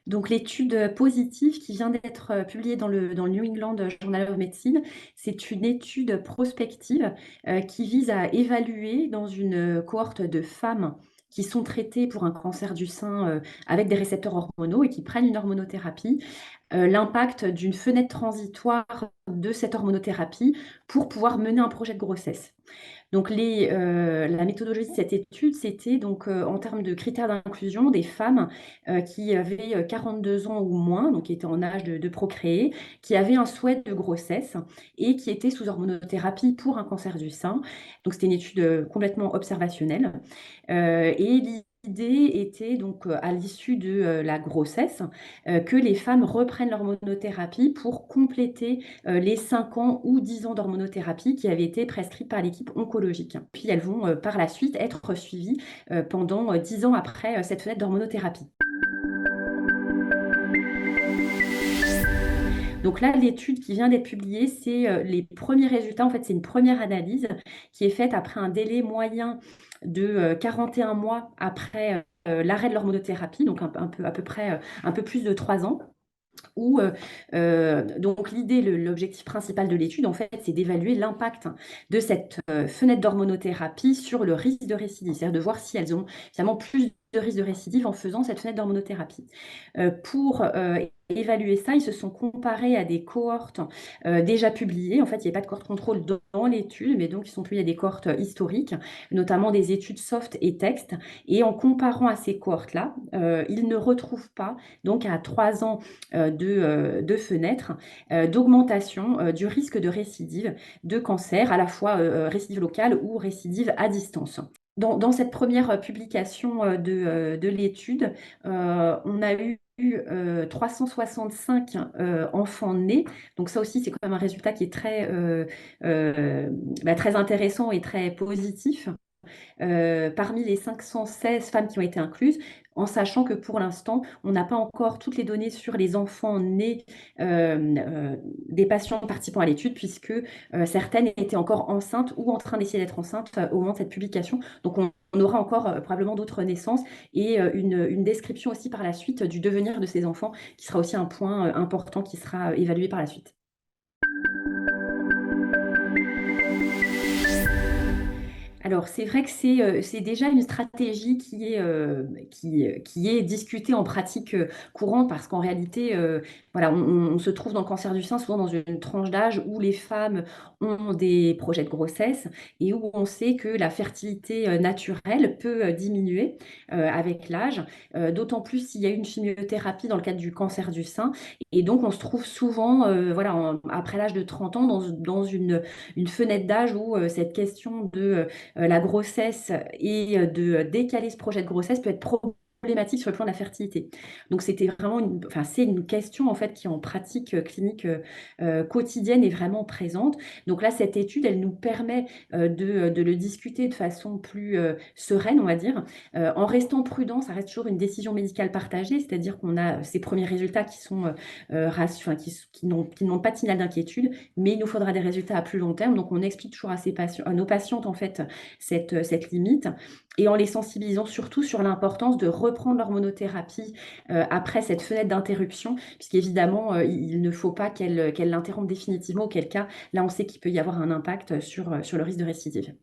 Donc l'étude, positive qui vient d'être, publiée dans le New England Journal of Medicine, c'est une étude prospective, qui vise à évaluer dans une, cohorte de femmes qui sont traitées pour un cancer du sein, avec des récepteurs hormonaux et qui prennent une hormonothérapie, l'impact d'une fenêtre transitoire de cette hormonothérapie pour pouvoir mener un projet de grossesse. Donc la méthodologie de cette étude, c'était donc, en termes de critères d'inclusion, des femmes, qui avaient, 42 ans ou moins, donc qui étaient en âge de procréer, qui avaient un souhait de grossesse et qui étaient sous hormonothérapie pour un cancer du sein. Donc c'était une étude, complètement observationnelle, et l'idée était donc, à l'issue de, la grossesse, que les femmes reprennent l'hormonothérapie pour compléter, les 5 ans ou 10 ans d'hormonothérapie qui avaient été prescrites par l'équipe oncologique. Puis elles vont, par la suite être suivies, pendant, 10 ans après, cette fenêtre d'hormonothérapie. Donc là, l'étude qui vient d'être publiée, c'est, les premiers résultats. En fait, c'est une première analyse qui est faite après un délai moyen de, 41 mois après, l'arrêt de l'hormonothérapie, donc un peu à peu près, un peu plus de 3 ans. Où, donc l'idée, l'objectif principal de l'étude, en fait, c'est d'évaluer l'impact de cette, fenêtre d'hormonothérapie sur le risque de récidive. C'est-à-dire de voir si elles ont finalement plus de risque de récidive en faisant cette fenêtre d'hormonothérapie. Pour, évaluer ça, ils se sont comparés à des cohortes, déjà publiées. En fait, il y a pas de cohorte contrôle dans l'étude, mais donc ils sont publiés à des cohortes, historiques, notamment des études soft et texte, et en comparant à ces cohortes-là, ils ne retrouvent pas, donc à 3 ans, de fenêtre, d'augmentation, du risque de récidive de cancer, à la fois, récidive locale ou récidive à distance. Dans cette première publication, de l'étude, on a eu, 365, enfants nés. Donc ça aussi, c'est quand même un résultat qui est très, très intéressant et très positif. Parmi les 516 femmes qui ont été incluses, en sachant que pour l'instant, on n'a pas encore toutes les données sur les enfants nés, des patients participant à l'étude puisque, certaines étaient encore enceintes ou en train d'essayer d'être enceintes, au moment de cette publication. Donc on aura encore, probablement d'autres naissances et une description aussi par la suite du devenir de ces enfants qui sera aussi un point, important qui sera, évalué par la suite. Alors, c'est vrai que c'est déjà une stratégie qui est discutée en pratique, courante parce qu'en réalité, voilà, on se trouve dans le cancer du sein souvent dans une tranche d'âge où les femmes ont des projets de grossesse et où on sait que la fertilité, naturelle peut, diminuer, avec l'âge, d'autant plus s'il y a une chimiothérapie dans le cadre du cancer du sein et donc on se trouve souvent, voilà, après l'âge de 30 ans dans une fenêtre d'âge où, cette question de, la grossesse et de décaler ce projet de grossesse peut être problématique sur le plan de la fertilité. Donc c'était vraiment c'est une question en fait qui en pratique, clinique, quotidienne est vraiment présente. Donc là, cette étude, elle nous permet, de le discuter de façon plus, sereine, on va dire, en restant prudent. Ça reste toujours une décision médicale partagée, c'est-à-dire qu'on a ces premiers résultats qui sont, qui n'ont pas de signal d'inquiétude, mais il nous faudra des résultats à plus long terme. Donc on explique toujours à nos patientes en fait cette limite et en les sensibilisant surtout sur l'importance de reprendre l'hormonothérapie, après cette fenêtre d'interruption, puisqu'évidemment, il ne faut pas qu'elle l'interrompe définitivement, auquel cas, là, on sait qu'il peut y avoir un impact sur le risque de récidive.